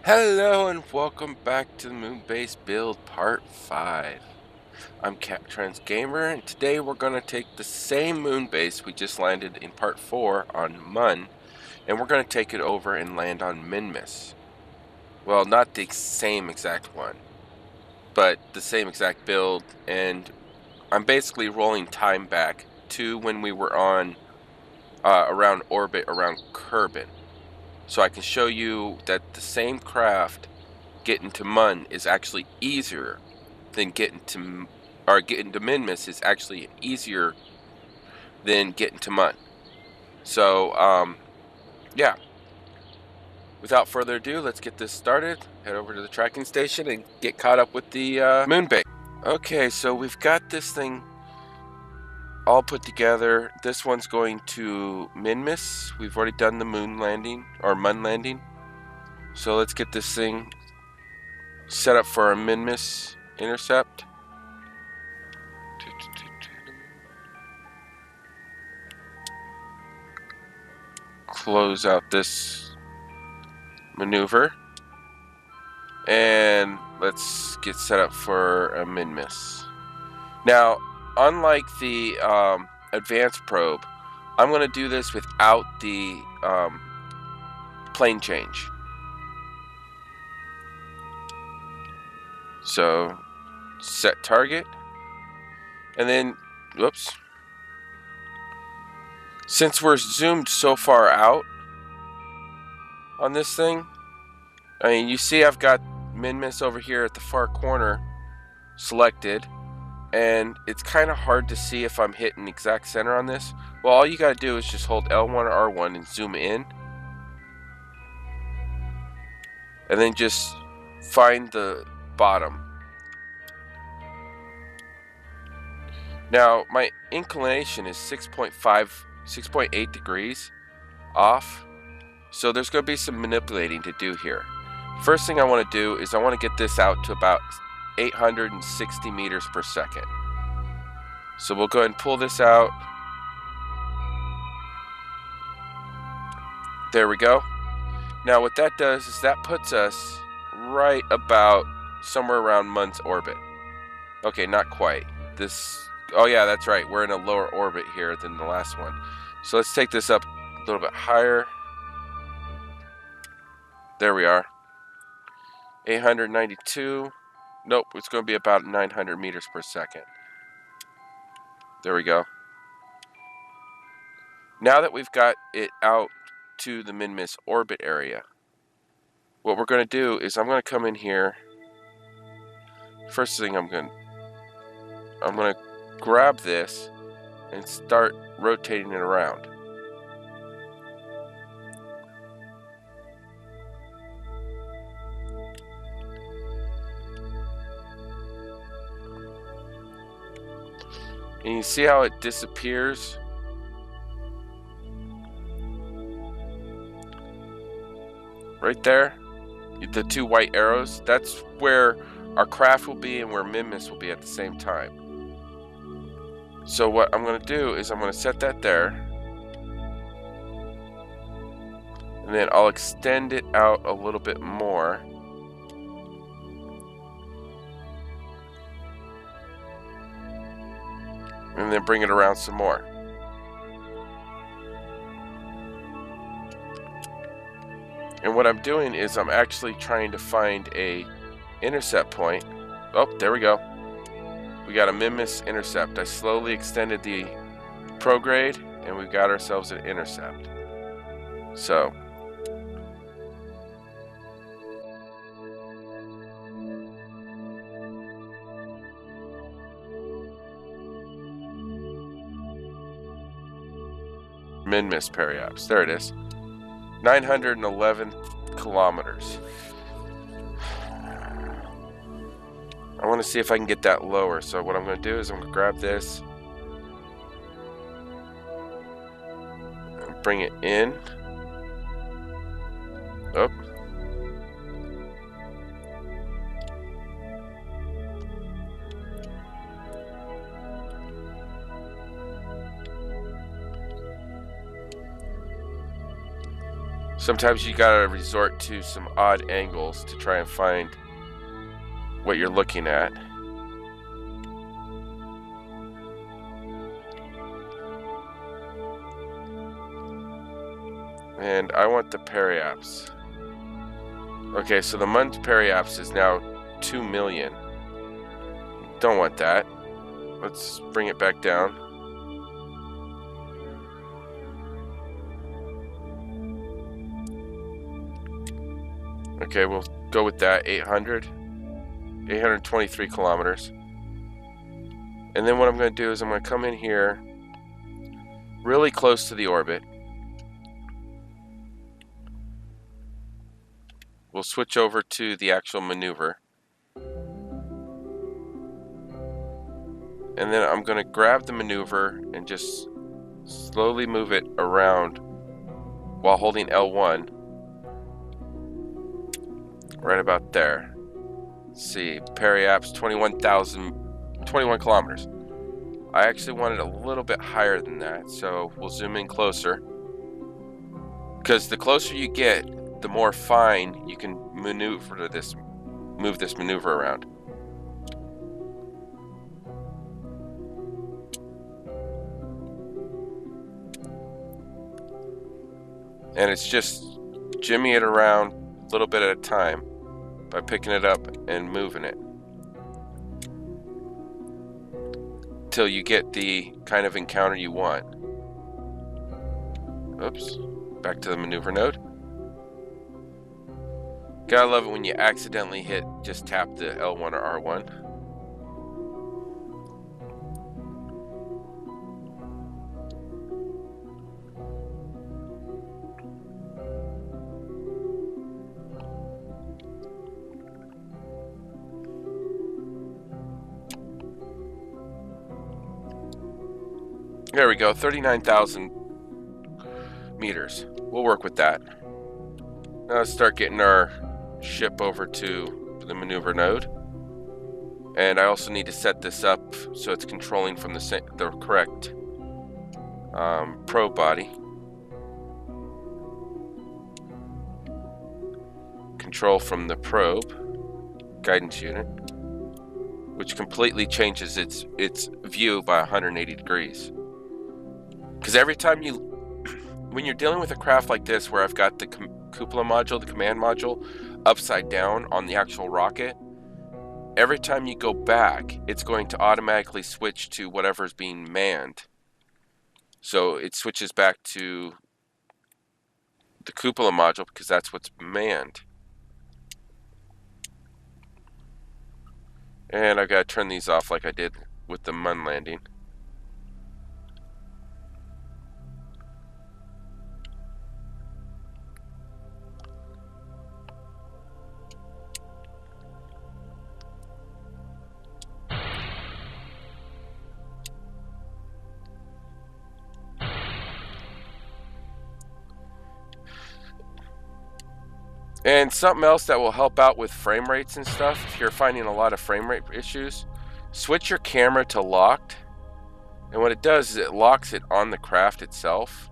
Hello and welcome back to the Moon Base Build Part 5. I'm CapTrans Gamer, and today we're going to take the same moon base we just landed in Part 4 on Mun, and we're going to take it over and land on Minmus. Well, not the same exact one, but the same exact build, and I'm basically rolling time back to when we were on around orbit around Kerbin. So I can show you that the same craft getting to Mun is actually easier than getting to Minmus is actually easier than getting to Mun. So yeah. Without further ado, let's get this started. Head over to the tracking station and get caught up with the moon base. Okay, so we've got this thing all put together. This one's going to Minmus. We've already done the moon landing or Mun landing. So let's get this thing set up for a Minmus intercept. Close out this maneuver. And let's get set up for a Minmus. Now, unlike the advanced probe, I'm going to do this without the plane change. So, set target. And then, whoops. Since we're zoomed so far out on this thing, I mean, you see I've got Minmus over here at the far corner selected, and it's kind of hard to see if I'm hitting exact center on this. Well, all you got to do is just hold L1 or R1 and zoom in, and then just find the bottom. Now, my inclination is 6.8 degrees off, so there's going to be some manipulating to do here. First thing I want to do is I want to get this out to about 860 meters per second. So we'll go ahead and pull this out. There we go. Now what that does is that puts us right about somewhere around Mun's orbit. Okay, not quite. Oh yeah, that's right. We're in a lower orbit here than the last one. So let's take this up a little bit higher. There we are. 892. Nope, it's going to be about 900 meters per second. There we go. Now that we've got it out to the Minmus orbit area, what we're going to do is I'm going to come in here. First thing I'm going to grab this and start rotating it around. And you see how it disappears? Right there, the two white arrows, that's where our craft will be and where Minmus will be at the same time. So what I'm going to do is I'm going to set that there, and then I'll extend it out a little bit more. And then bring it around some more. And what I'm doing is I'm actually trying to find a intercept point. Oh, there we go. We got a Minmus intercept. I slowly extended the prograde, and we've got ourselves an intercept. So Minmus periapse. There it is. 911 kilometers. I want to see if I can get that lower. So what I'm going to do is I'm going to grab this and bring it in. Oh. Sometimes you gotta resort to some odd angles to try and find what you're looking at. And I want the periapse. Okay, so the Mun periapse is now 2 million. Don't want that. Let's bring it back down. Okay, we'll go with that. 823 kilometers. And then what I'm going to do is I'm going to come in here really close to the orbit. We'll switch over to the actual maneuver. And then I'm going to grab the maneuver and just slowly move it around while holding L1. Right about there. Let's see, periapse 21 kilometers. I actually wanted a little bit higher than that, so we'll zoom in closer. Because the closer you get, the more fine you can move this maneuver around. And it's just jimmy it around a little bit at a time by picking it up and moving it till you get the kind of encounter you want. Oops, back to the maneuver node. Gotta love it when you accidentally just tap the L1 or R1. There we go, 39,000 meters. We'll work with that. Now let's start getting our ship over to the maneuver node. And I also need to set this up so it's controlling from the correct probe body. Control from the probe guidance unit, which completely changes its view by 180 degrees. Because every time when you're dealing with a craft like this, where I've got the cupola module, the command module, upside down on the actual rocket, every time you go back, it's going to automatically switch to whatever's being manned. So it switches back to the cupola module because that's what's manned. And I've got to turn these off like I did with the Mun landing. And something else that will help out with frame rates and stuff, if you're finding a lot of frame rate issues, switch your camera to locked. And what it does is it locks it on the craft itself.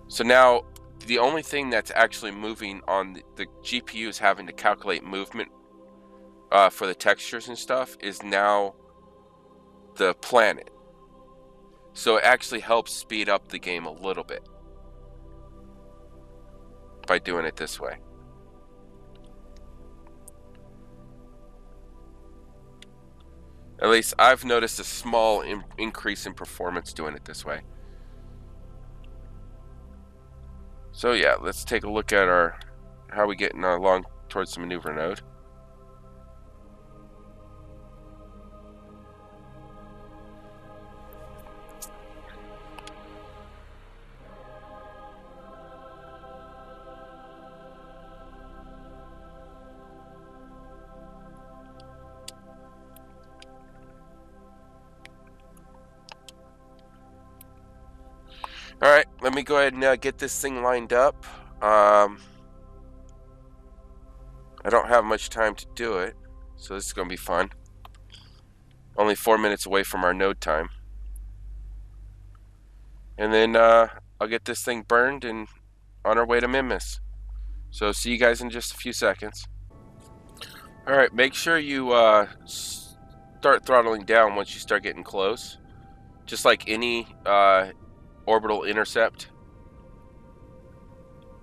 So now the only thing that's actually moving on the GPU is having to calculate movement for the textures and stuff is now the planet. So it actually helps speed up the game a little bit by doing it this way. At least I've noticed a small increase in performance doing it this way. So yeah, let's take a look at how we getting along towards the maneuver node. Alright, let me go ahead and get this thing lined up. I don't have much time to do it, so this is going to be fun. Only 4 minutes away from our node time. And then I'll get this thing burned and on our way to Minmus. So see you guys in just a few seconds. Alright, make sure you start throttling down once you start getting close. Just like any orbital intercept,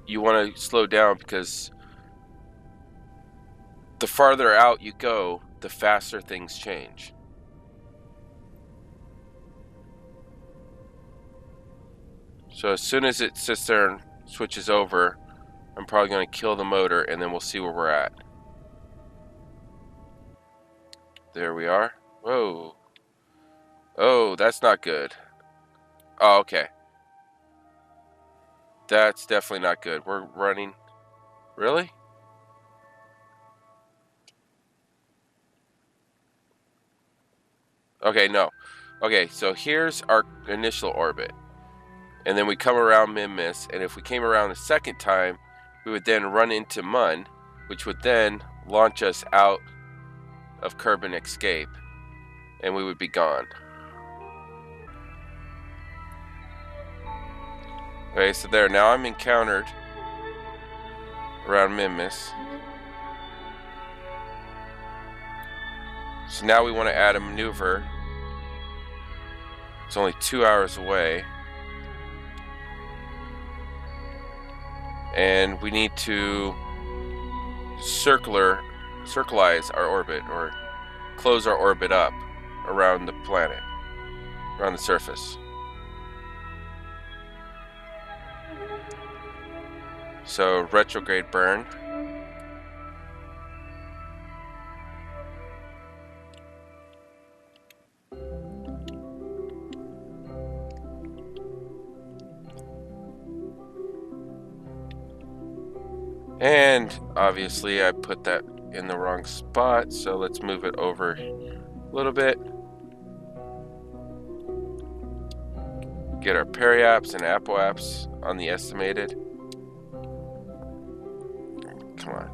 you want to slow down because the farther out you go, the faster things change. So as soon as it sits there and switches over, I'm probably going to kill the motor and then we'll see where we're at. There we are. Whoa. Oh, that's not good. Oh, okay. That's definitely not good. We're running. Really? Okay, no. Okay, so here's our initial orbit. And then we come around Minmus, and if we came around a second time, we would then run into Mun, which would then launch us out of Kerbin escape, and we would be gone. Okay, so there, now I'm encountered around Minmus. So now we want to add a maneuver. It's only 2 hours away. And we need to circleize our orbit, or close our orbit up around the planet, around the surface. So retrograde burn. And obviously I put that in the wrong spot, so let's move it over a little bit. Get our periaps and apoaps on the estimated. Come on.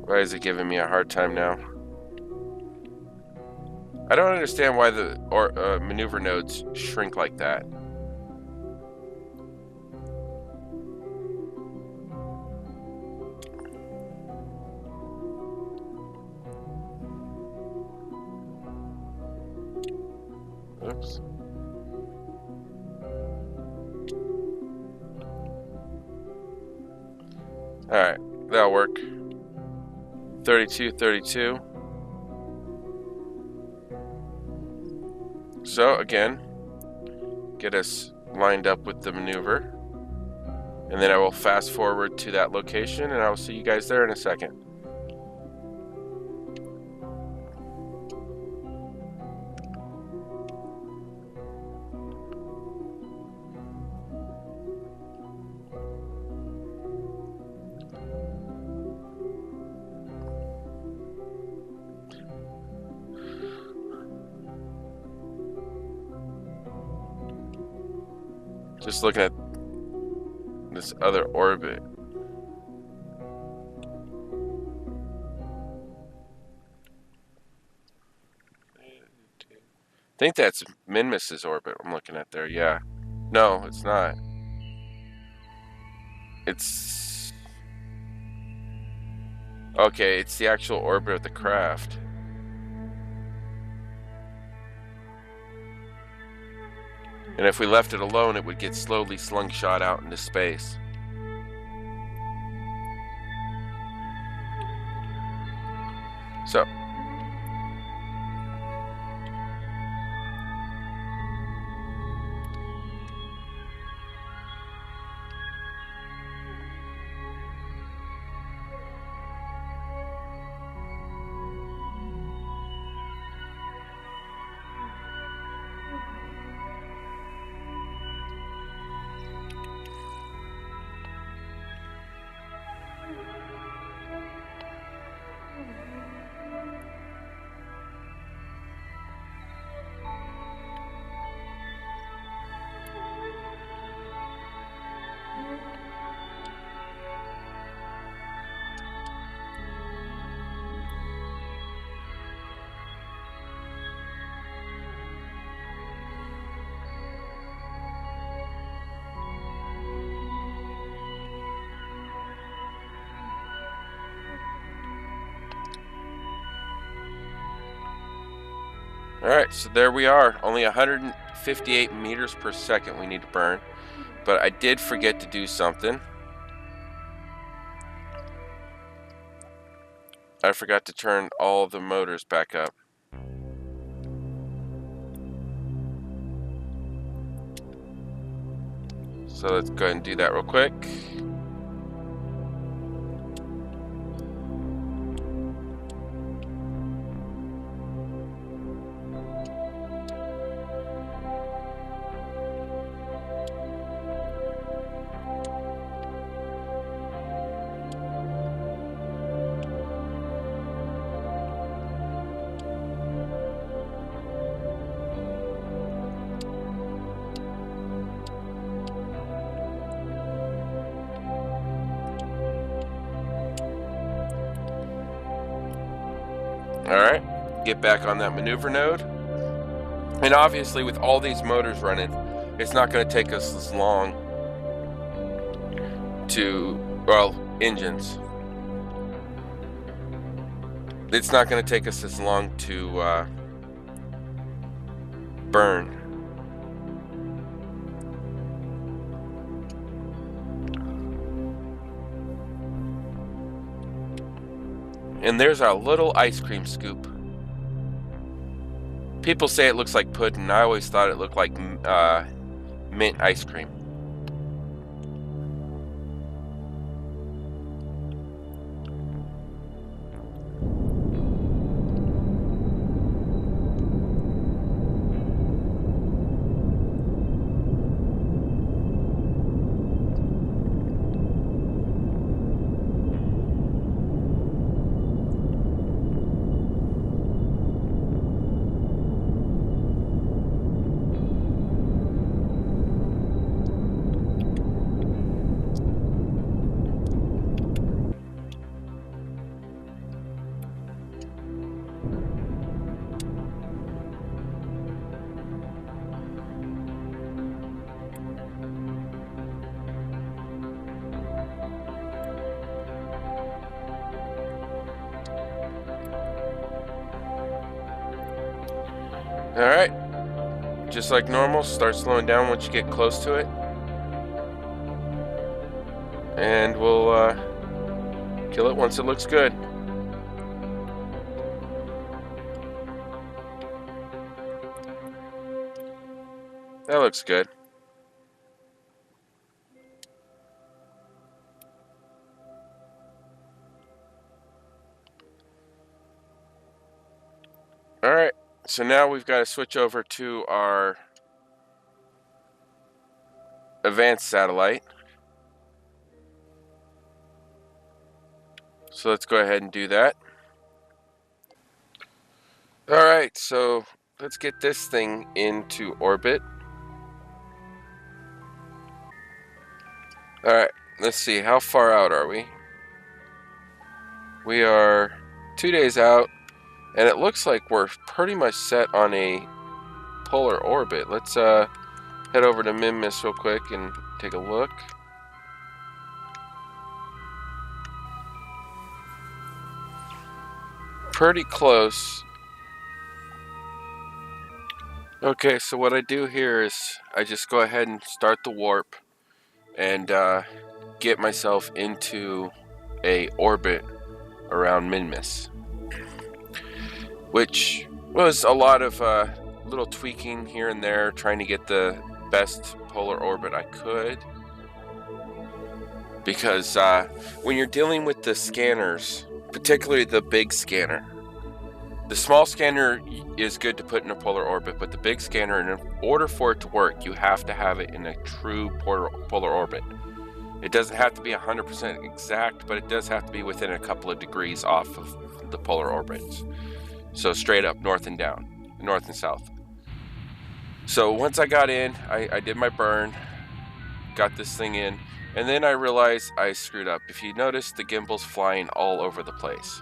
Why is it giving me a hard time now? I don't understand why the maneuver nodes shrink like that. Oops. Alright, that'll work. 32, 32. So again, get us lined up with the maneuver. And then I will fast forward to that location and I will see you guys there in a second. Just looking at this other orbit. I think that's Minmus's orbit I'm looking at there, yeah. No, it's not. It's... Okay, it's the actual orbit of the craft. And if we left it alone, it would get slowly slingshot out into space. So, Alright, so there we are. Only 158 meters per second we need to burn. But I did forget to do something. I forgot to turn all of the motors back up. So let's go ahead and do that real quick. Alright, get back on that maneuver node. And obviously with all these motors running, it's not going to take us as long to, well, engines. It's not going to take us as long to burn. And there's our little ice cream scoop. People say it looks like pudding. I always thought it looked like mint ice cream. Alright, just like normal, start slowing down once you get close to it. And we'll kill it once it looks good. That looks good. Alright, so now we've got to switch over to our advanced satellite. So let's go ahead and do that. Alright, so let's get this thing into orbit. Alright, let's see, how far out are we? We are 2 days out, and it looks like we're pretty much set on a polar orbit. Let's head over to Minmus real quick and take a look. Pretty close. Okay, so what I do here is I just go ahead and start the warp and get myself into a orbit around Minmus, which was a lot of little tweaking here and there, trying to get the best polar orbit I could, because when you're dealing with the scanners, particularly the big scanner, the small scanner is good to put in a polar orbit, but the big scanner, in order for it to work, you have to have it in a true polar orbit. It doesn't have to be 100% exact, but it does have to be within a couple of degrees off of the polar orbits. So straight up, north and down, north and south. So once I got in, I did my burn, got this thing in, and then I realized I screwed up. If you notice, the gimbal's flying all over the place.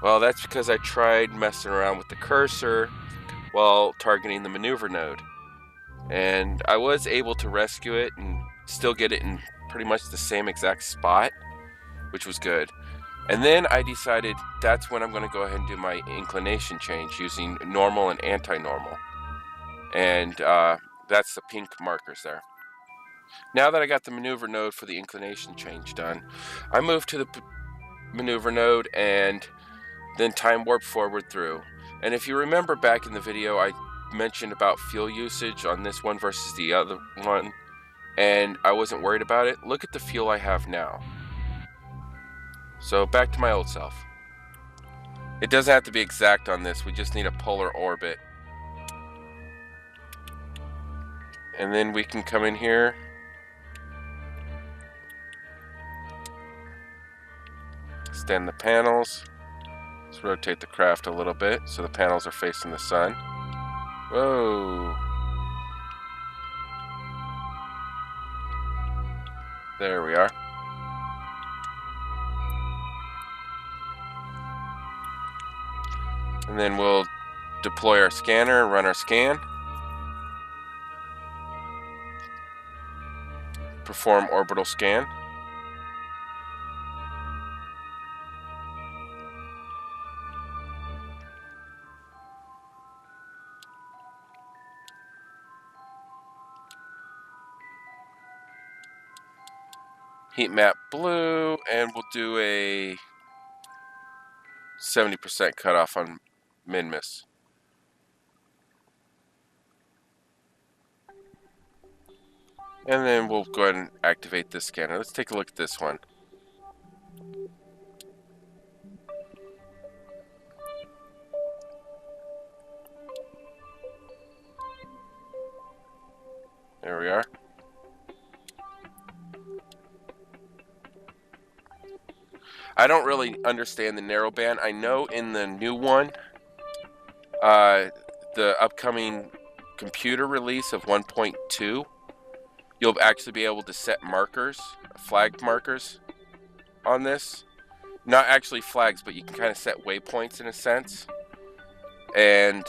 Well, that's because I tried messing around with the cursor while targeting the maneuver node. And I was able to rescue it and still get it in pretty much the same exact spot, which was good. And then I decided that's when I'm going to go ahead and do my inclination change using normal and anti-normal. And that's the pink markers there. Now that I got the maneuver node for the inclination change done, I moved to the maneuver node and then time warp forward through. And if you remember back in the video, I mentioned about fuel usage on this one versus the other one, and I wasn't worried about it. Look at the fuel I have now. So back to my old self. It doesn't have to be exact on this, we just need a polar orbit. And then we can come in here. Extend the panels. Let's rotate the craft a little bit so the panels are facing the sun. Whoa. There we are. And then we'll deploy our scanner and run our scan. Perform orbital scan. Heat map blue, and we'll do a 70% cutoff on Minmus. And then we'll go ahead and activate this scanner. Let's take a look at this one. There we are. I don't really understand the narrowband. I know in the new one, the upcoming computer release of 1.2, you'll actually be able to set markers, flag markers on this. Not actually flags, but you can kind of set waypoints in a sense. And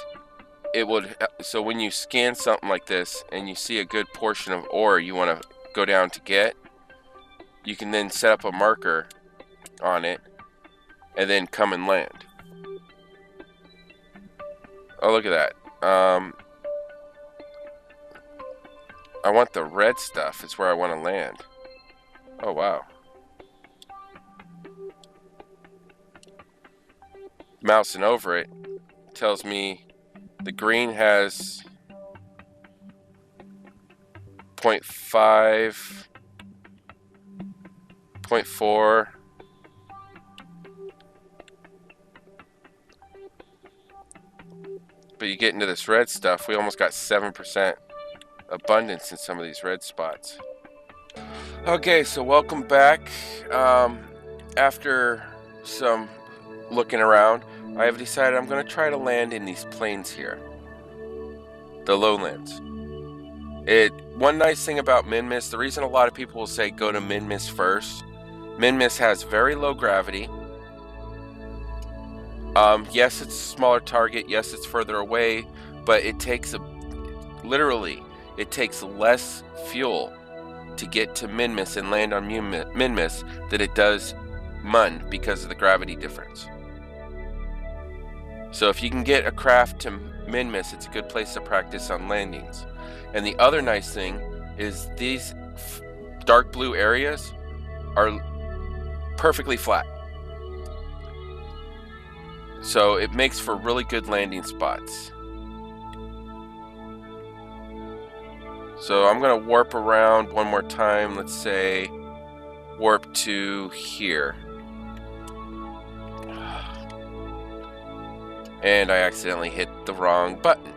it would, so when you scan something like this and you see a good portion of ore you want to go down to get, you can then set up a marker on it and then come and land. Oh, look at that. I want the red stuff. It's where I want to land. Oh, wow. Mousing over it tells me the green has 0.5, 0.4. But you get into this red stuff, we almost got 7% abundance in some of these red spots. Okay, so welcome back. After some looking around, I have decided I'm going to try to land in these plains here, the lowlands. One nice thing about Minmus, the reason a lot of people will say go to Minmus first, Minmus has very low gravity. Yes, it's a smaller target. Yes, it's further away, but it takes literally, it takes less fuel to get to Minmus and land on Minmus than it does Mun because of the gravity difference. So if you can get a craft to Minmus, it's a good place to practice on landings. And the other nice thing is these dark blue areas are perfectly flat. So it makes for really good landing spots. So I'm going to warp around one more time. Let's say warp to here. And I accidentally hit the wrong button.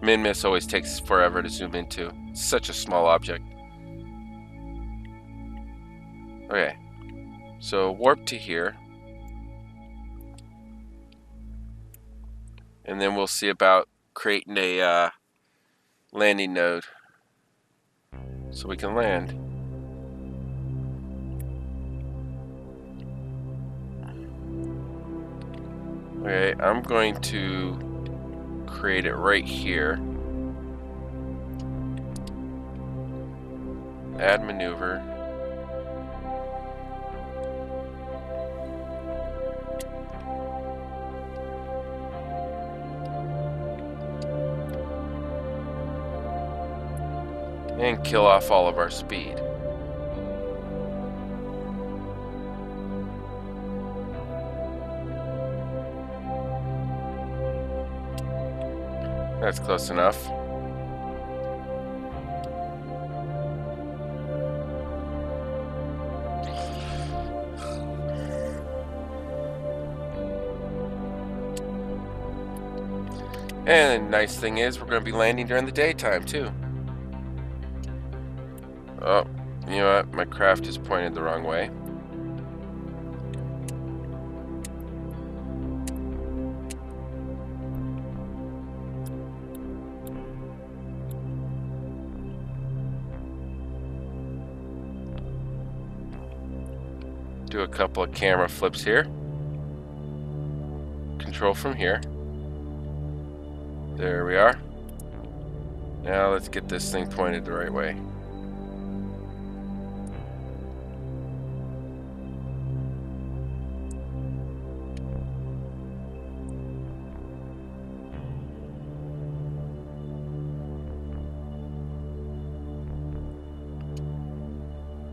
Minmus always takes forever to zoom into. It's such a small object. Okay, so warp to here. And then we'll see about creating a landing node so we can land. Okay, I'm going to create it right here. Add maneuver. And kill off all of our speed. That's close enough. And the nice thing is we're going to be landing during the daytime too. Oh, you know what? My craft is pointed the wrong way. Do a couple of camera flips here. Control from here. There we are. Now let's get this thing pointed the right way.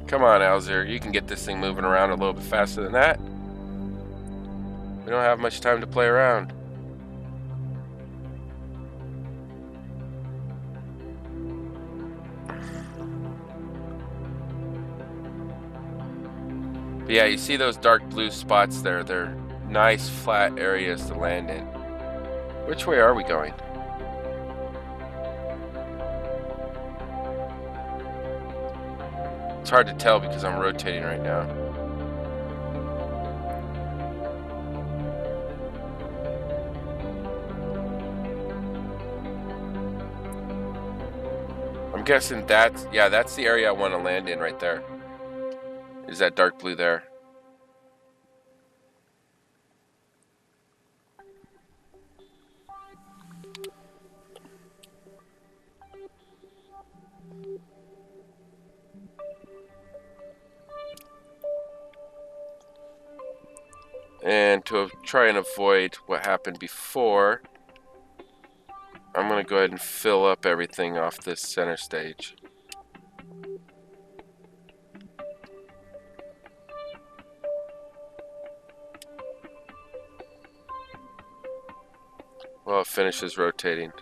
Come on, Alzir, you can get this thing moving around a little bit faster than that. We don't have much time to play around. But yeah, you see those dark blue spots there? They're nice flat areas to land in. Which way are we going? It's hard to tell because I'm rotating right now. I'm guessing that's the area I want to land in right there. Is that dark blue there? And to try and avoid what happened before, I'm going to go ahead and fill up everything off this center stage. Well, it finishes rotating.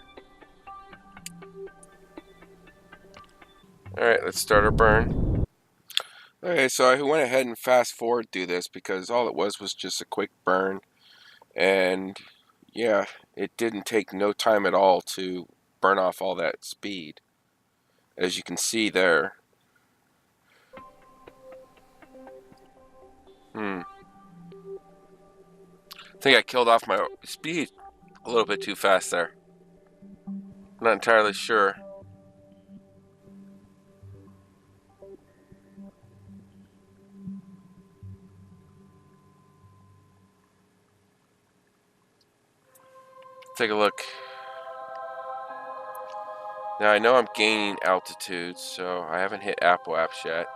Alright, let's start our burn. Okay, so I went ahead and fast forward through this because all it was just a quick burn. And yeah, it didn't take no time at all to burn off all that speed, as you can see there. I think I killed off my speed a little bit too fast there. I'm not entirely sure. Take a look. Now I know I'm gaining altitude, so I haven't hit apoaps yet.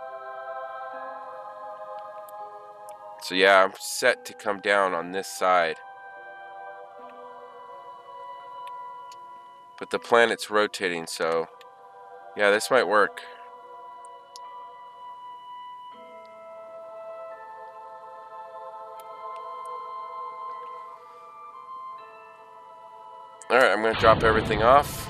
So yeah, I'm set to come down on this side. But the planet's rotating, so yeah, this might work. Alright, I'm going to drop everything off.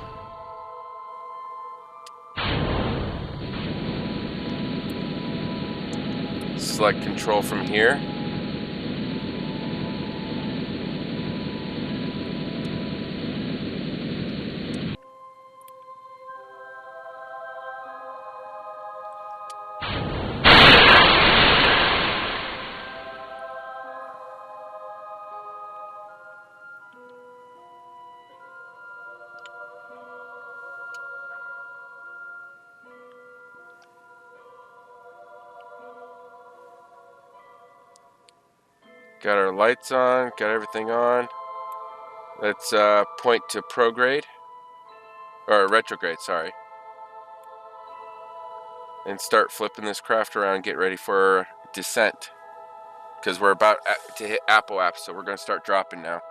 Select control from here. Got our lights on, got everything on. Let's point to prograde, or retrograde, sorry. And start flipping this craft around, get ready for descent. Because we're about to hit Apoapsis, so we're going to start dropping now.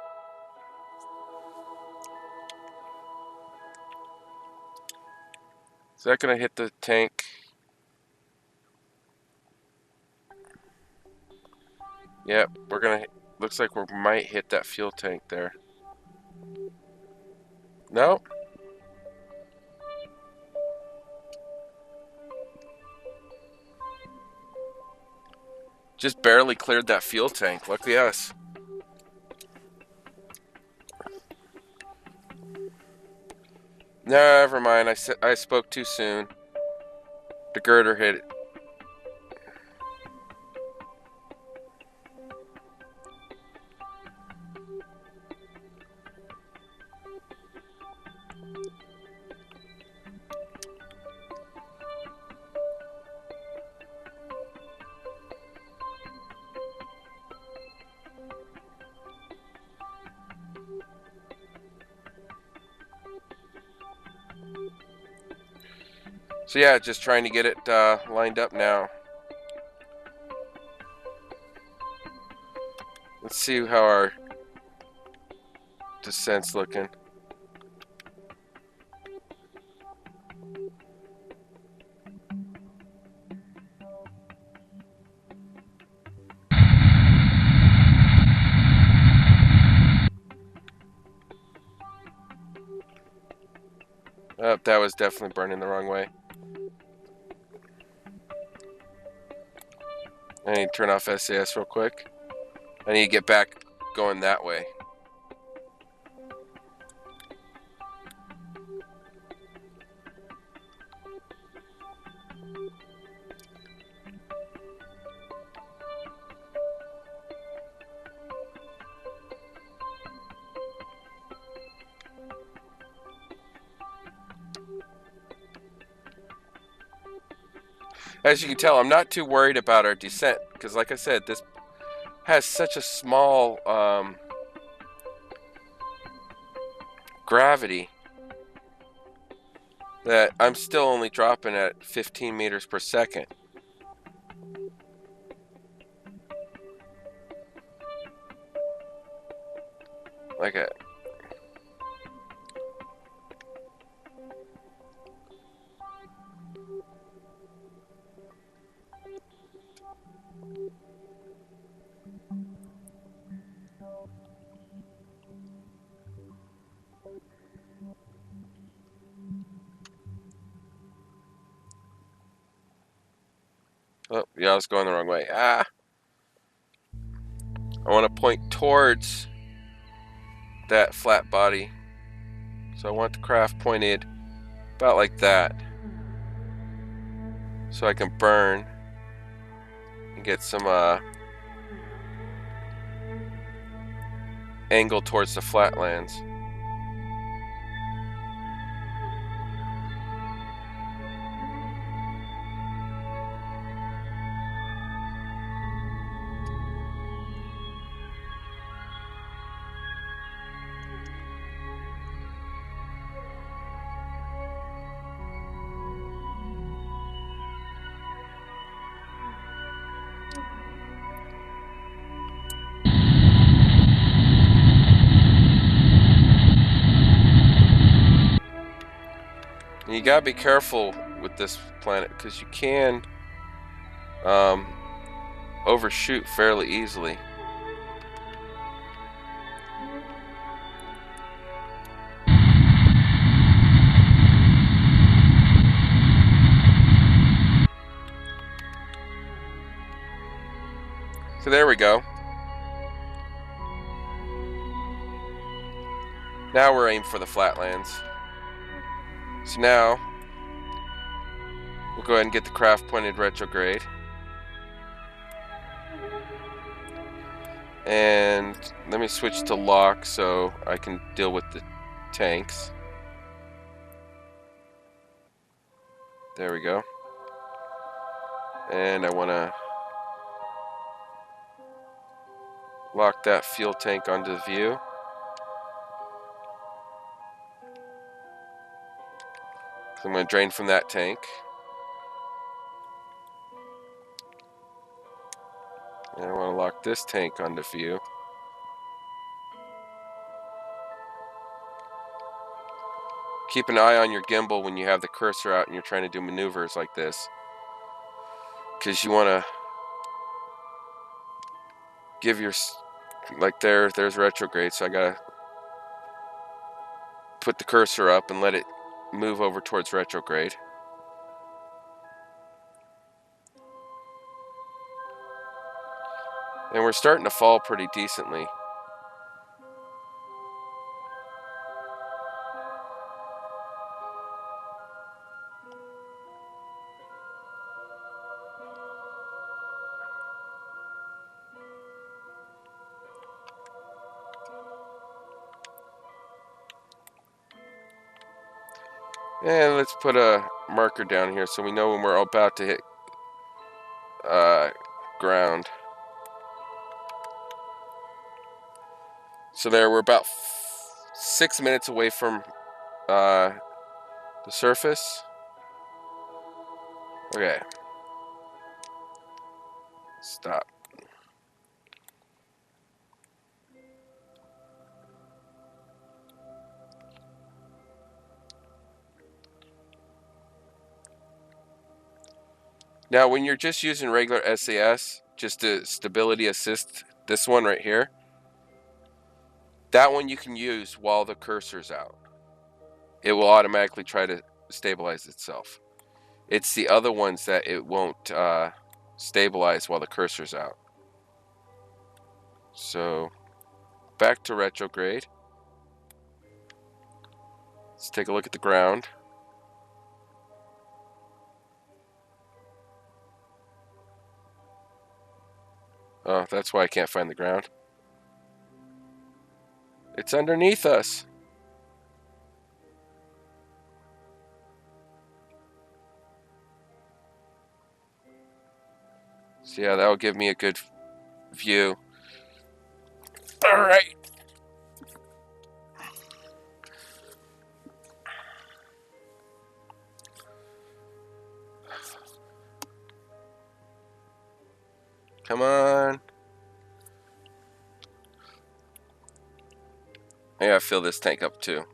Is that going to hit the tank? Yep, we're going to, looks like we might hit that fuel tank there. No? Just barely cleared that fuel tank. Lucky us. Never mind. I spoke too soon. The girder hit it. So yeah, just trying to get it lined up now. Let's see how our descent's looking. Oh, that was definitely burning the wrong way. I need to turn off SAS real quick. I need to get back going that way. As you can tell, I'm not too worried about our descent because, like I said, this has such a small gravity that I'm still only dropping at 15 meters per second. Like a oh, yeah, I was going the wrong way. Ah! I want to point towards that flat body. So I want the craft pointed about like that. So I can burn and get some angle towards the flatlands. And you gotta be careful with this planet because you can overshoot fairly easily. So there we go. Now we're aiming for the flatlands. So now we'll go ahead and get the craft pointed retrograde. And let me switch to lock so I can deal with the tanks. There we go. And I want to lock that fuel tank onto the view. So I'm going to drain from that tank. And I want to lock this tank onto view. Keep an eye on your gimbal when you have the cursor out and you're trying to do maneuvers like this, because you want to give your, like there's retrograde, so I gotta put the cursor up and let it move over towards retrograde. And we're starting to fall pretty decently. And let's put a marker down here so we know when we're about to hit ground. So there, we're about 6 minutes away from the surface. Okay. Stop. Now, when you're just using regular SAS, just to stability assist, this one right here, that one you can use while the cursor's out. It will automatically try to stabilize itself. It's the other ones that it won't stabilize while the cursor's out. So, back to retrograde. Let's take a look at the ground. Oh, that's why I can't find the ground. It's underneath us. So yeah, that will give me a good view. All right. Come on. I gotta fill this tank up too.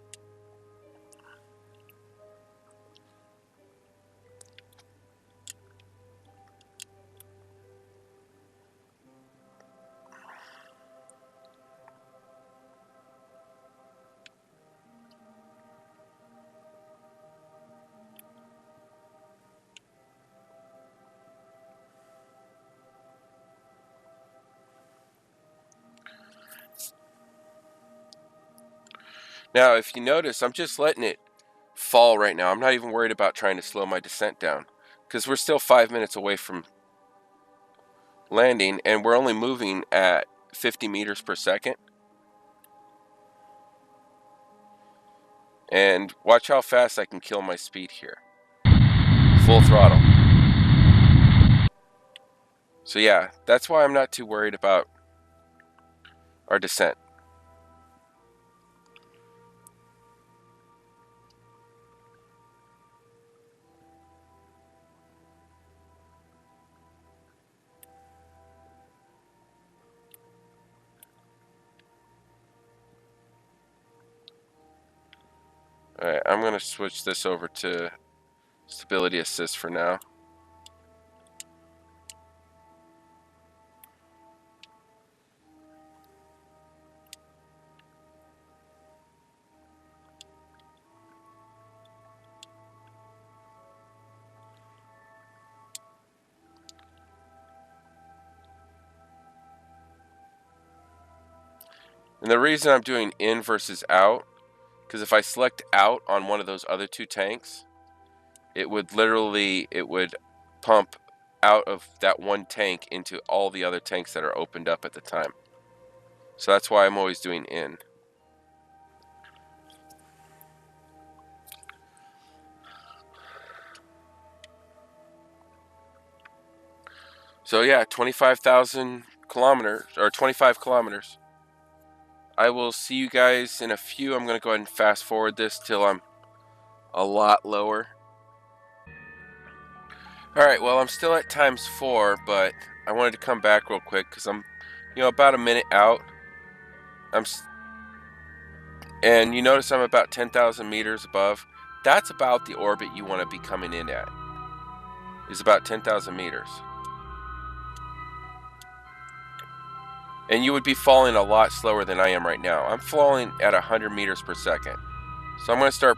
Now, if you notice, I'm just letting it fall right now. I'm not even worried about trying to slow my descent down, because we're still 5 minutes away from landing, and we're only moving at 50 meters per second. And watch how fast I can kill my speed here. Full throttle. So yeah, that's why I'm not too worried about our descent. Alright, I'm going to switch this over to stability assist for now. And the reason I'm doing in versus out, because if I select out on one of those other two tanks, it would pump out of that one tank into all the other tanks that are opened up at the time. So that's why I'm always doing in. So yeah, 25,000 kilometers, or 25 kilometers. I will see you guys in a few. I'm going to go ahead and fast forward this till I'm a lot lower. Alright, well, I'm still at ×4, but I wanted to come back real quick because I'm, about a minute out. And you notice I'm about 10,000 meters above. That's about the orbit you want to be coming in at, is about 10,000 meters. And you would be falling a lot slower than I am right now. I'm falling at 100 meters per second. So I'm going to start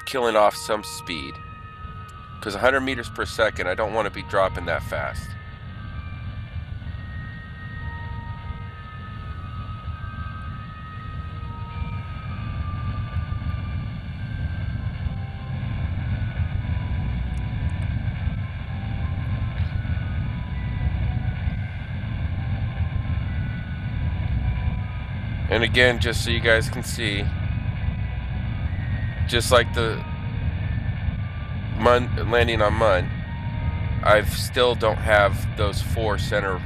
killing off some speed. Because 100 meters per second, I don't want to be dropping that fast. And again, just so you guys can see, just like the landing on Mun, I still don't have those 4 center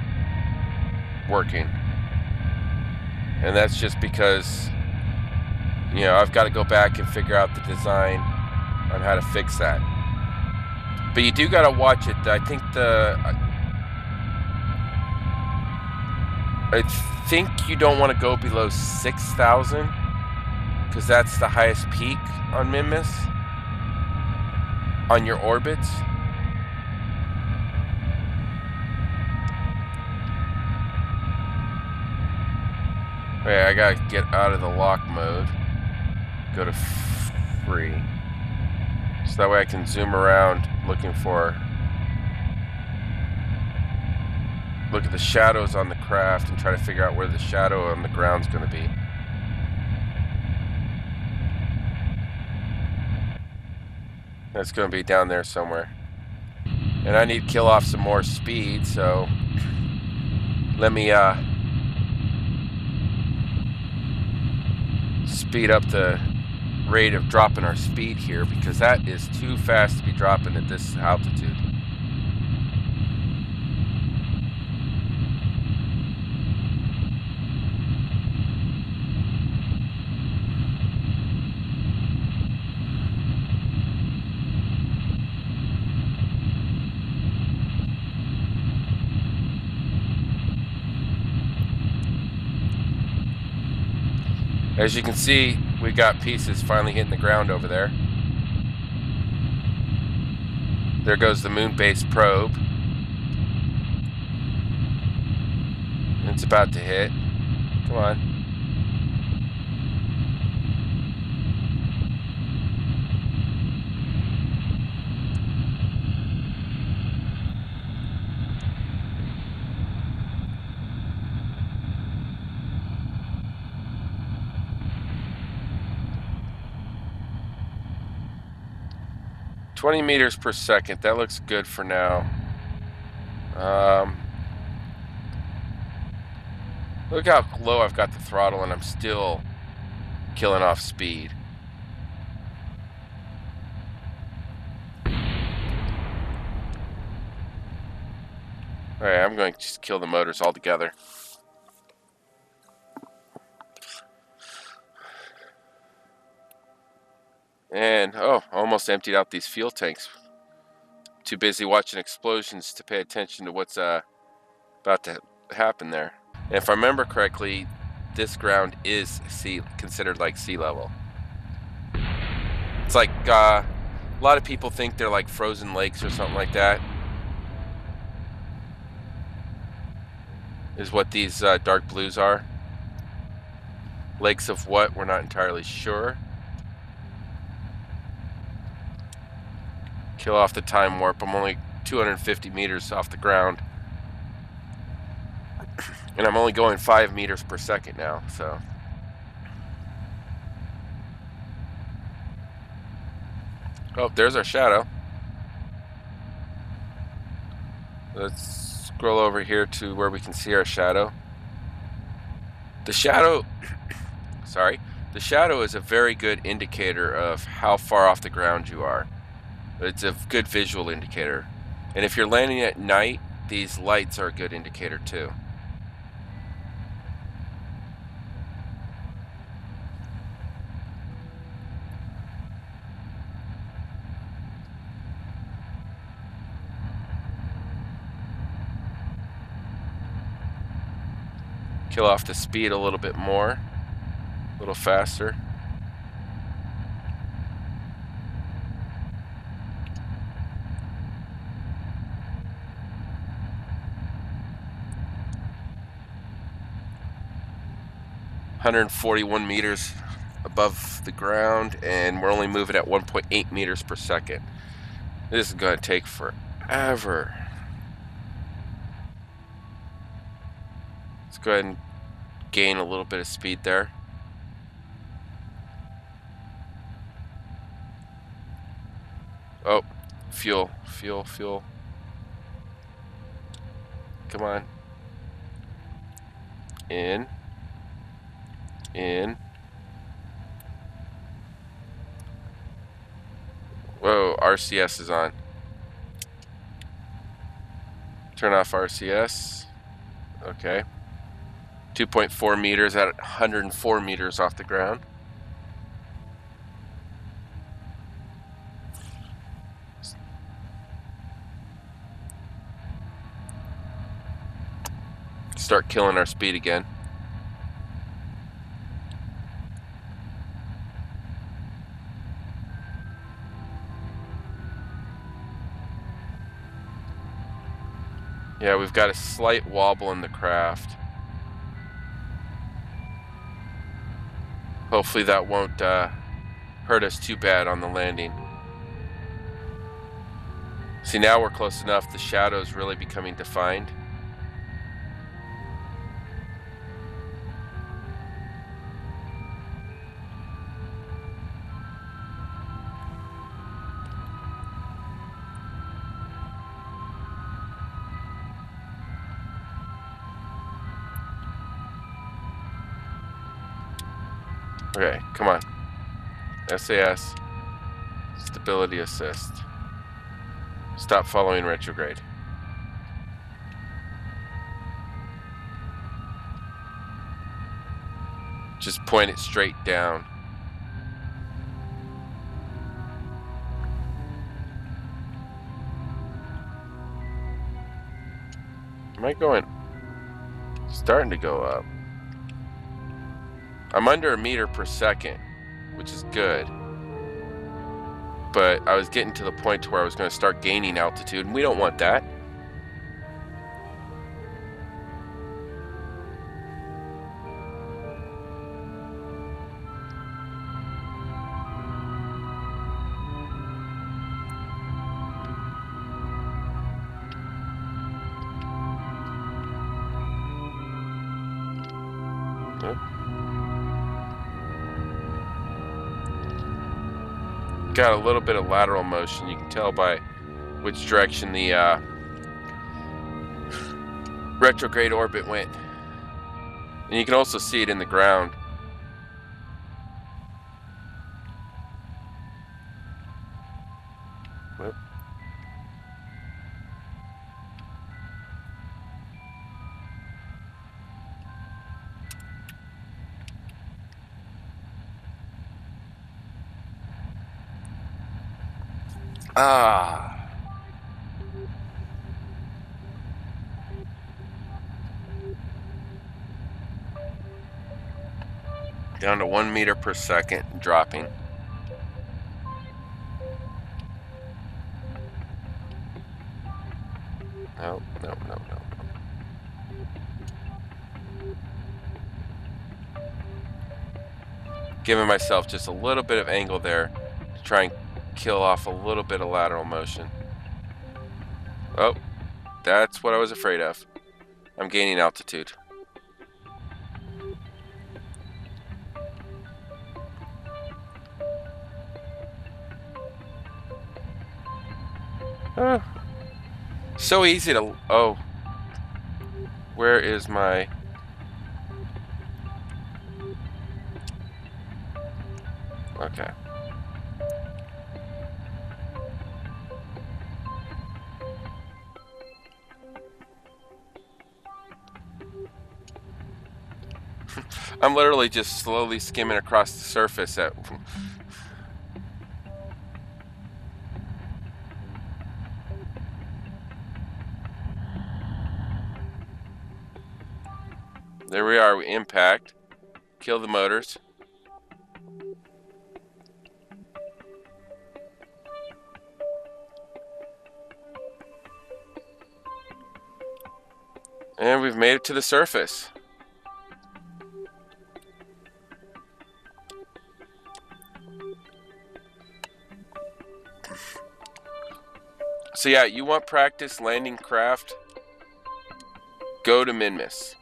working. And that's just because, I've got to go back and figure out the design on how to fix that. But you do got to watch it. I think you don't want to go below 6,000 because that's the highest peak on Minmus on your orbits. Okay, I gotta get out of the lock mode. Go to free. So that way I can zoom around looking look at the shadows on the craft and try to figure out where the shadow on the ground's gonna be. That's gonna be down there somewhere. And I need to kill off some more speed, so let me speed up the rate of dropping our speed here, because that is too fast to be dropping at this altitude. As you can see, we got pieces finally hitting the ground over there. There goes the moon base probe. It's about to hit. Come on. "20 meters per second. That looks good for now. Look how low I've got the throttle, and I'm still killing off speed. Alright, I'm going to just kill the motors altogether. And, almost emptied out these fuel tanks. Too busy watching explosions to pay attention to what's about to happen there. And if I remember correctly, this ground is considered like sea level. It's like a lot of people think they're like frozen lakes or something like that. Is what these dark blues are. Lakes of what? We're not entirely sure. Kill off the time warp. I'm only 250 meters off the ground. And I'm only going 5 meters per second now, so. Oh, there's our shadow. Let's scroll over here to where we can see our shadow. The shadow, the shadow is a very good indicator of how far off the ground you are. It's a good visual indicator. And if you're landing at night, these lights are a good indicator too. Kill off the speed a little bit more, a little faster. ...141 meters above the ground, and we're only moving at 1.8 meters per second. This is going to take forever. Let's go ahead and gain a little bit of speed there. Oh, fuel. Come on. In. Whoa, RCS is on. Turn off RCS. Okay. 2.4 meters at 104 meters off the ground. Start killing our speed again. Yeah, we've got a slight wobble in the craft. Hopefully that won't hurt us too bad on the landing. See, now we're close enough, the shadow's really becoming defined. Okay, come on. SAS. Stability assist. Stop following retrograde. Just point it straight down. Am I going? Starting to go up. I'm under a meter per second, which is good. But I was getting to the point where I was going to start gaining altitude, and we don't want that. Got a little bit of lateral motion. You can tell by which direction the retrograde orbit went. And you can also see it in the ground. Whoop. Down to 1 meter per second, dropping. No. Giving myself just a little bit of angle there to try and kill off a little bit of lateral motion. Oh, that's what I was afraid of. I'm gaining altitude. So easy to... Oh. Where is my... Okay. I'm literally just slowly skimming across the surface at... There we are, we impact. Kill the motors. And we've made it to the surface. So yeah, you want practice landing craft, go to Minmus.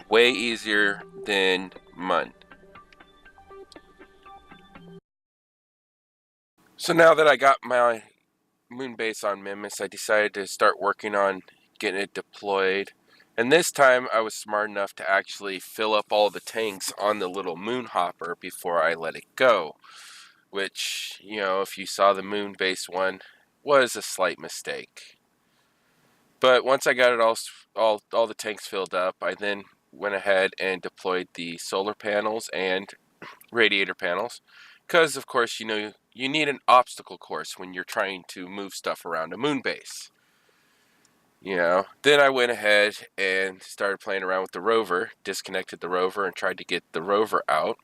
Way easier than Mun. So now that I got my moon base on Minmus, I decided to start working on getting it deployed. And this time I was smart enough to actually fill up all the tanks on the little moon hopper before I let it go. Which, you know, if you saw the moon base one, was a slight mistake. But once I got it all the tanks filled up, I then went ahead and deployed the solar panels and radiator panels. Because, of course, you know, you need an obstacle course when you're trying to move stuff around a moon base. You know, then I went ahead and started playing around with the rover, disconnected the rover and tried to get the rover out.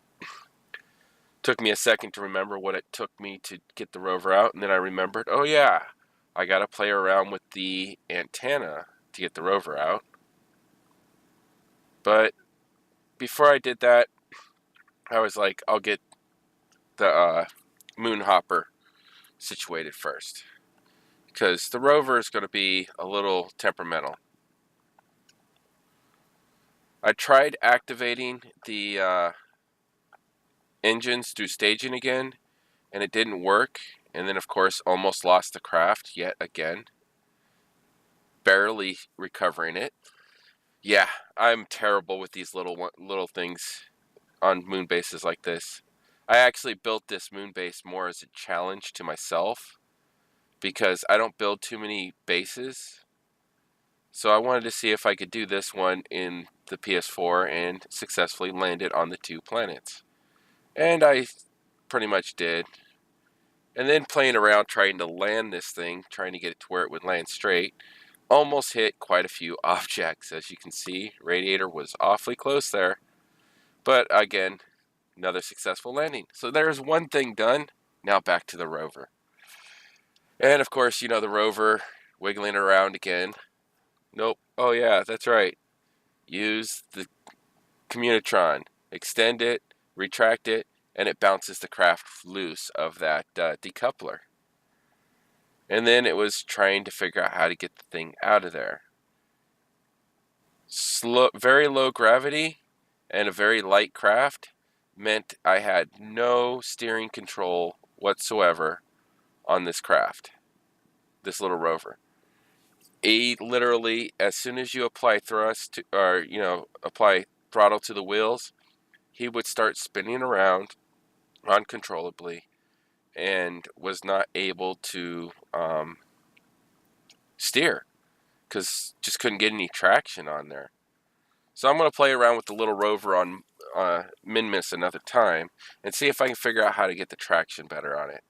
Took me a second to remember what it took me to get the rover out, and then I remembered, oh yeah, I gotta play around with the antenna to get the rover out. But before I did that, I was like, I'll get the moon hopper situated first, because the rover is going to be a little temperamental. I tried activating the engines through staging again, and it didn't work. And then, of course, almost lost the craft yet again. Barely recovering it. Yeah, I'm terrible with these little things on moon bases like this. I actually built this moon base more as a challenge to myself, because I don't build too many bases. So I wanted to see if I could do this one in the PS4 and successfully land it on the 2 planets. And I pretty much did. And then playing around trying to land this thing, trying to get it to where it would land straight, almost hit quite a few objects. As you can see, radiator was awfully close there. But again, another successful landing. So there's one thing done. Now back to the rover. And of course, you know, the rover wiggling around again. Nope. Oh yeah, that's right. Use the Communitron. Extend it, retract it, and it bounces the craft loose of that decoupler. And then it was trying to figure out how to get the thing out of there. Very low gravity and a very light craft meant I had no steering control whatsoever on this craft, this little rover. Literally, as soon as you apply thrust to, or you know, apply throttle to the wheels, he would start spinning around uncontrollably and was not able to steer, because just couldn't get any traction on there. So I'm going to play around with the little rover on Minmus another time and see if I can figure out how to get the traction better on it.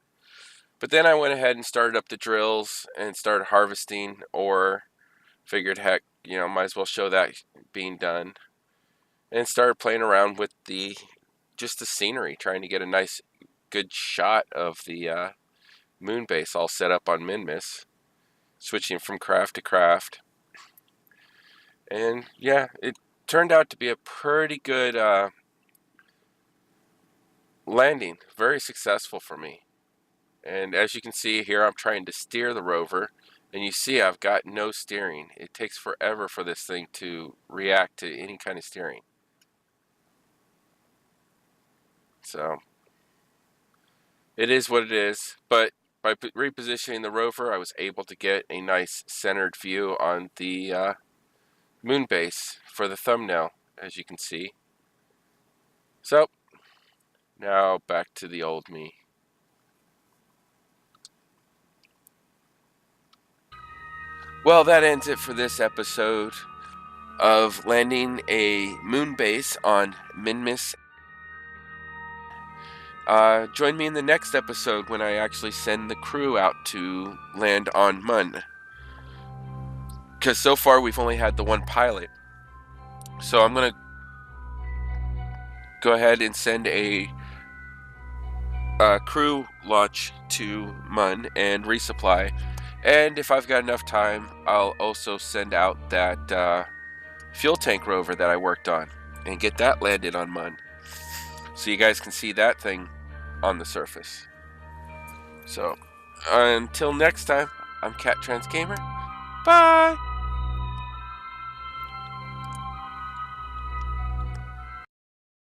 But then I went ahead and started up the drills and started harvesting ore. Figured, heck, you know, might as well show that being done. And started playing around with just the scenery, trying to get a nice, good shot of the moon base all set up on Minmus. Switching from craft to craft. And yeah, it turned out to be a pretty good landing. Very successful for me. And as you can see here, I'm trying to steer the rover. And you see I've got no steering. It takes forever for this thing to react to any kind of steering. So, it is what it is. But by repositioning the rover, I was able to get a nice centered view on the moon base for the thumbnail, as you can see. So, now back to the old me. Well, that ends it for this episode of landing a moon base on Minmus. Join me in the next episode when I actually send the crew out to land on Mun. Because so far we've only had the one pilot. So I'm gonna go ahead and send a crew launch to Mun and resupply, and if I've got enough time, I'll also send out that fuel tank rover that I worked on and get that landed on Mun, so you guys can see that thing on the surface. So until next time, I'm Cat Trans Gamer. Bye.